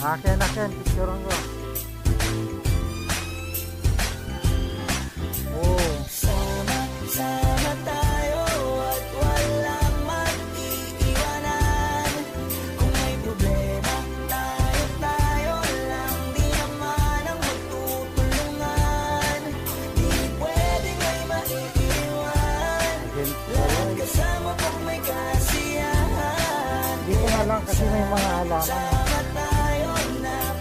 Akin, picturean ko. Oh. Sama-sama tayo at walang mag-iiwanan. Kung may problema, tayo lang. Di naman ang magtutulungan. Di pwedeng may maiiwan. Lahat kasama pag may kasiyahan. Dito na lang kasi may mga halaman. Sama tayo na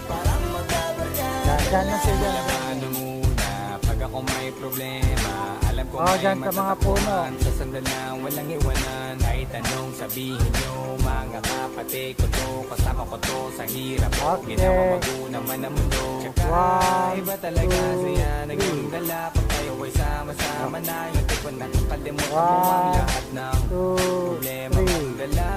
parang magkabarkada. Dyan na sila. Ano muna, pag ako may problema, alam ko may dyan sa mga puno. Sa sandal na walang iwanan. Kahit anong sabihin nyo, mga kapatid ko to, kasama ko to sa hirap. Okay. Ginawa bago naman ang mundo. Tsaka iba talaga saya, naging dala. Pag tayo ay sama-sama na, yung tipo na kakalimutan mo ang lahat ng problema mong dala.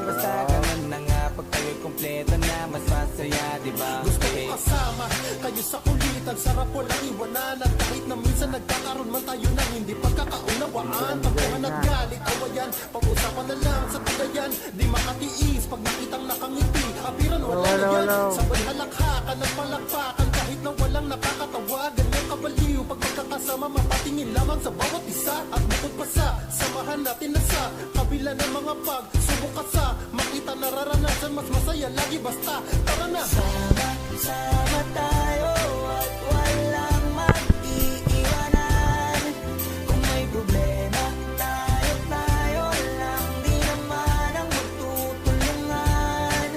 Basta ganun na nga, pag tayo'y kompleto na, mas masaya, diba? Gusto ko kasama kayo sa kulitan. Sarap walang iwanan. At kahit na minsan nagkakaroon man tayo ng hindi pagkakaunawaan. Pagkuhan at galit, awayan, pag-usapan na lang sa tugayan. Di makatiis pag nakitang nakangiti. Apiran wala na yan, sabay halakhakan, nagpalakpakan. Kahit na walang nakakatawa, ganyan kabaliw. Pag magkakasama, mapatingin lamang sa bawat isa. At bukod pa sa samahan natin na sa kabila ng mga pagsubok ka sa makita nararanasan, mas masaya lagi basta tara na. Sama tayo at walang mag-iiwanan. Kung may problema, tayo lang. Di naman ang magtutulungan.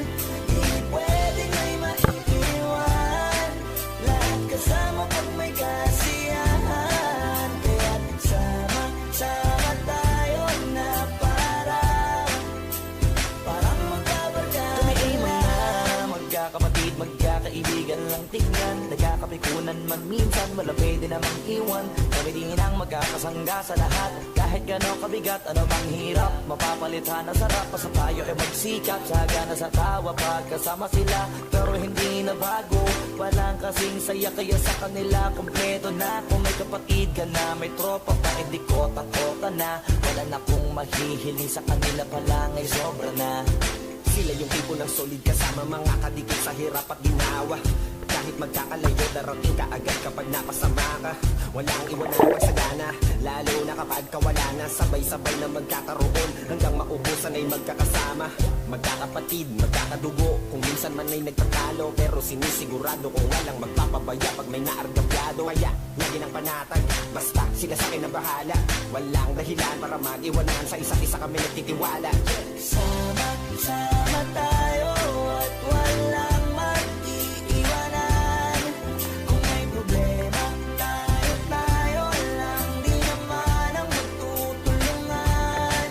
Di pwedeng may maiiwan. Lahat kasama pag may kasiyahan. Kaya't sama tayo na parang magkabarkada. Kami ay mga magkakapatid, magkakaibigan lang tingnan. Nagkakapikunan man minsan, wala pwede namang iwan. Kami din ang magkakasangga sa lahat. Kahit gano'ng kabigat, ano bang hirap, mapapalitan na sarap. Basta tayo ay magsikap, sagana sa tawa pagkasama sila. Pero hindi na bago, walang kasing saya. Kaya sa kanila, kompleto na. Kung may kapatid ka na, may tropa pa, hindi kota-kota na. Wala na kong mahihiling sa kanila pa lang ay sobra na. Sila yung tipo ng solid kasama, mga kadikit sa hirap at ginawa. Kahit magkakalayo, darating ka agad kapag napasama ka. Walang iwanan pagsagana, lalo na kapag kawala na. Sabay-sabay na magkakaroon, hanggang maubusan ay magkakasama. Magkakapatid, magkakadugo, kung minsan man ay nagtatalo. Pero sinisigurado kung walang magpapabaya pag may naargabyado. Kaya, lagi ng panatag, basta sila sa akin ang bahala. Walang dahilan para mag-iwanan, sa isa't isa kami nagtitiwala. Sama tayo at walang mag-iiwanan. Kung may problema, tayo lang. Di naman ang magtutulungan.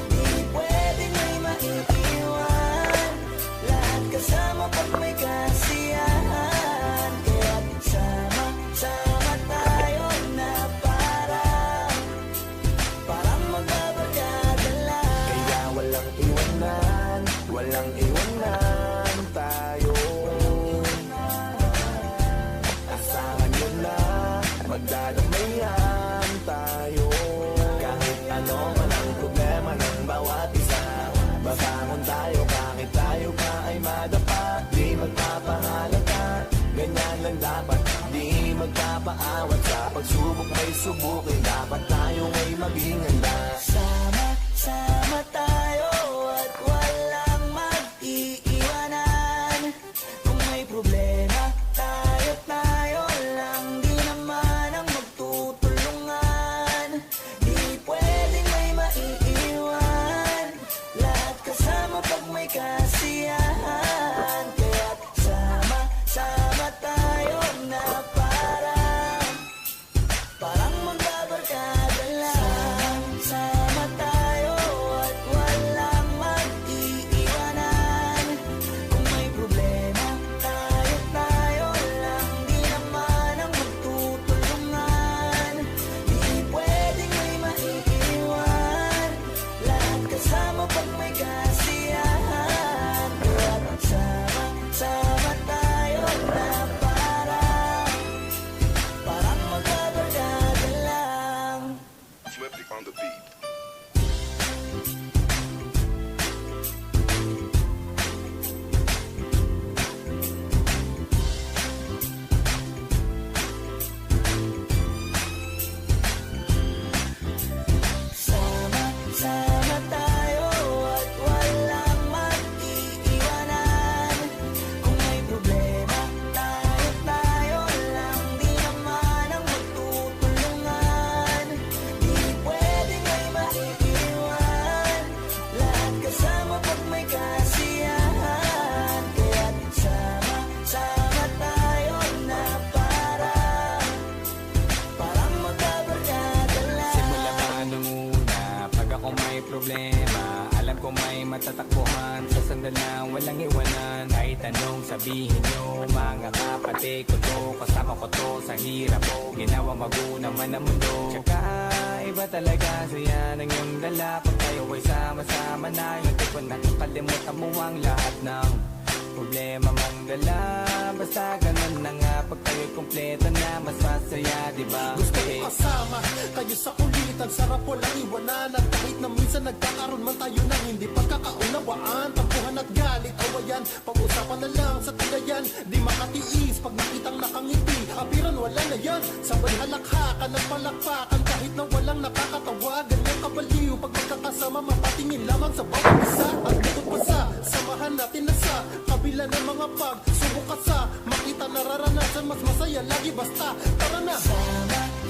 Di pwedeng may maiiwan. Lahat kasama pag may kasiyahan. Kaya't sama tayo na parang magbabarkada lang. Kaya walang iwanan, walang iwanan tayo. Asahan nyo na, magdadamayan tayo. Kahit ano man ang problema ng bawat isa, babangon tayo kahit tayo pa ay madapa. Di magpapahalata, ganyan lang dapat. Di magpapaawat sa pagsubok may subukin. Dapat tayo ay maging handa. Sama tayo at walang mag-iiwanan. Kung may problema, tayo lang. Di naman ang magtutulungan. Di pwedeng may maiiwan. Lahat kasama pag may kasiyahan. Kaya't sama tayo na parang magbabarkada lang. Sama tayo at walang mag-iiwanan. Kung may problema, tayo lang. Di naman ang magtutulungan. Di pwedeng may maiiwan. Lahat kasama pag may kasiyahan. Kaya't sama tayo na parang magbabarkada lang. Flippy on the beat. ko may matatakbuhan sa sandalang walang iwanan. Kahit anong sabihin nyo, mga kapatid ko to, kasama ko to sa hirap ko, ginawa magulang man ang mundo. Tsaka iba talaga saya ng iyong dala, pag tayo ay sama-sama na, yung tipo na kakalimutan mo ang lahat ng problema mang dala. Basta ganun na nga, pag tayo'y kumpleto na, mas masaya, diba? Gusto ko kasama kayo sa kulitan, sarap walang iwanan. At kahit na minsan nagkakaroon man tayo ng hindi pagkakaunawaan, tampuhan at galit, awayan, pag-usapan na lang sa tagayan. Di makatiis pag nakitang nakangiti, apiran wala na yan. Sabay halakhakan at palakpakan, kahit na walang nakakatawa. Ganyan kabaliw pag magkakasama, mapatingin lamang sa bawat isa. At bukod pa sa samahan natin na sa kabila ng mga pagsubok ka sa makita nararanasan, mas masaya lagi basta tara na.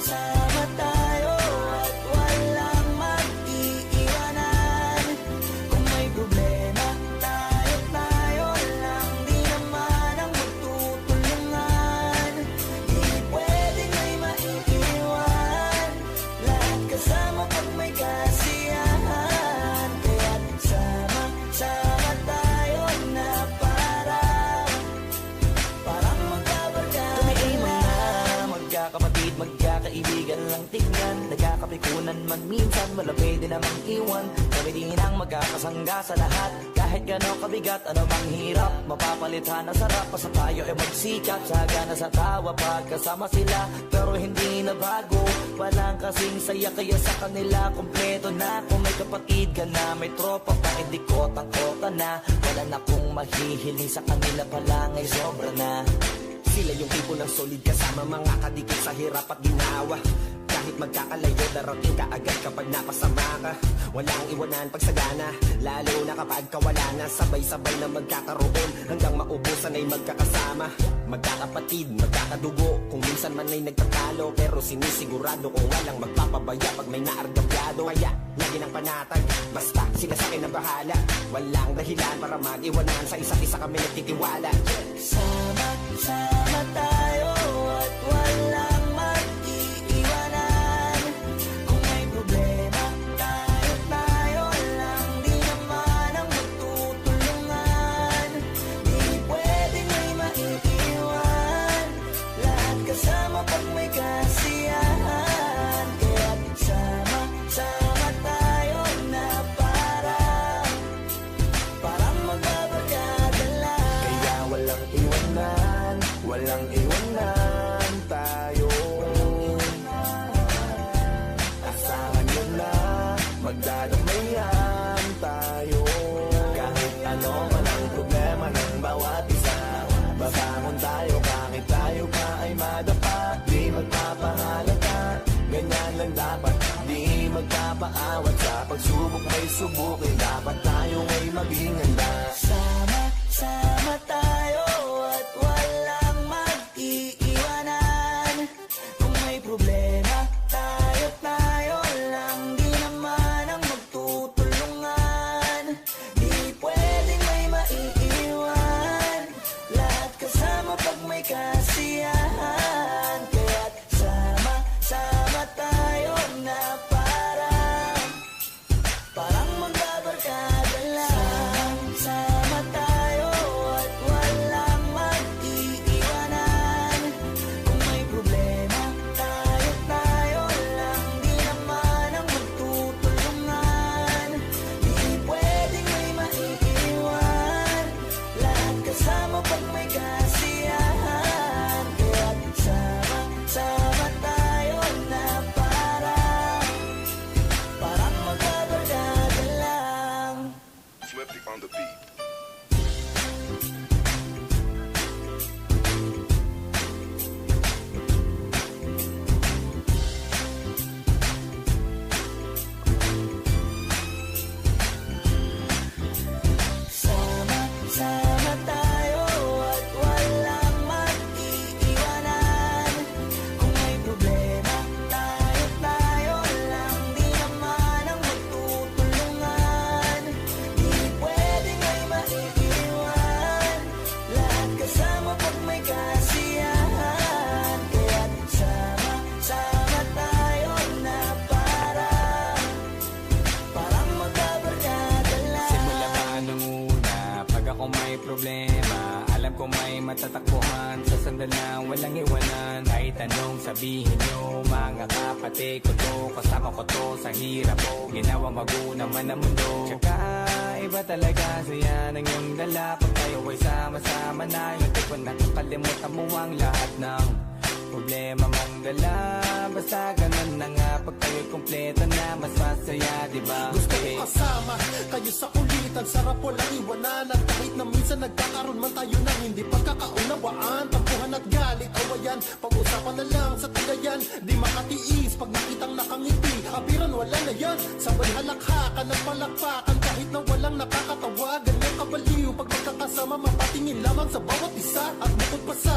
Sama tayo at walang mag-iiwanan. Kung may problema, tayo lang, di naman ang magtutulungan. Di pwedeng may maiiwan, lahat kasama pag may kasiyahan. Kaya't sama tayo na parang magkabarkada. Magkakapatid, magkakaibigan lang tingnan. Nagkakapikunan man minsan, wala pwede namang iwan. Kami din ang magkakasangga sa lahat. Kahit gano'ng kabigat, ano mang hirap, mapapalitan na sarap. Basta tayo ay magsikap, sagana sa tawa pagkasama sila. Pero hindi na bago, walang kasing saya. Kaya sa kanila, kompleto na. Kung may kapatid ka na, may tropa pa, hindi kotang-kota na. Wala na kong mahihiling sa kanila pa lang ay sobra na. Sila yung tipo ng solid kasama, mga kadikit sa hirap at ginawa. Kahit magkakalayo, darating ka agad kapag napasama ka. Walang iwanan pag sagana, lalo na kapag kawala na. Sabay-sabay na magkakaroon, hanggang maubusan ay magkakasama. Magkakapatid, magkakadugo, kung minsan man ay nagtatalo, pero sinisigurado kung walang magpapabaya pag may naargabyado. Kaya lagi ng panatag, basta sila sa akin ang bahala. Walang dahilan para mag-iwanan, sa isa't isa kami nagtitiwala. Sama tayo at walang mag-iiwanan. Kung may problema, tayo lang, di naman ang magtutulungan. Di pwedeng may maiiwan, lahat kasama pag may kasiyahan. Kaya't sama tayo na parang magbabarkada lang. Kaya walang iwanan tayo. Asahan nyo na, magdadamayan tayo. Kahit ano man ang problema ng bawat isa, babangon tayo kahit tayo pa ay madapa. Di magpapahalata, ganyan lang dapat. Di magpapaawat, sa pagsubok may subukin. Dapat tayo ay maging handa. Sama tayo at walang mag-iiwanan. Kung may problema, tayo lang, di naman ang magtutulungan. Di pwedeng may maiiwan, lahat kasama pag may kasiyahan. Kaya't sama tayo na parang magbabarkada lang. Sama tayo at tatakbuhan sa sandalang walang iwanan. Kahit anong sabihin nyo, mga kapatid ko to, kasama ko to sa hirap ko, ginawang magunang man ang mundo. Tsaka iba talaga saya ng iyong dala, pag tayo ay sama-sama na, yung tipo nakakalimutan mo ang lahat ng problema mong dala. Basta ganun na nga, pag tayo'y kumpleto na, mas masaya, diba? Gusto ko kasama kayo sa kulitan, sarap walang iwanan. At kahit na minsan nagkakaroon man tayo ng hindi pagkakaunawaan, tampuhan at galit, awayan, pag-usapan na lang sa tagayan. Di makatiis pag nakitang nakangiti, apiran wala na yan. Sabay halakhakan, nagpalakpakan, kahit na walang nakakatawa. Ganyang kabaliw pag magkakasama, mapatingin lamang sa bawat isa. At bukod pa sa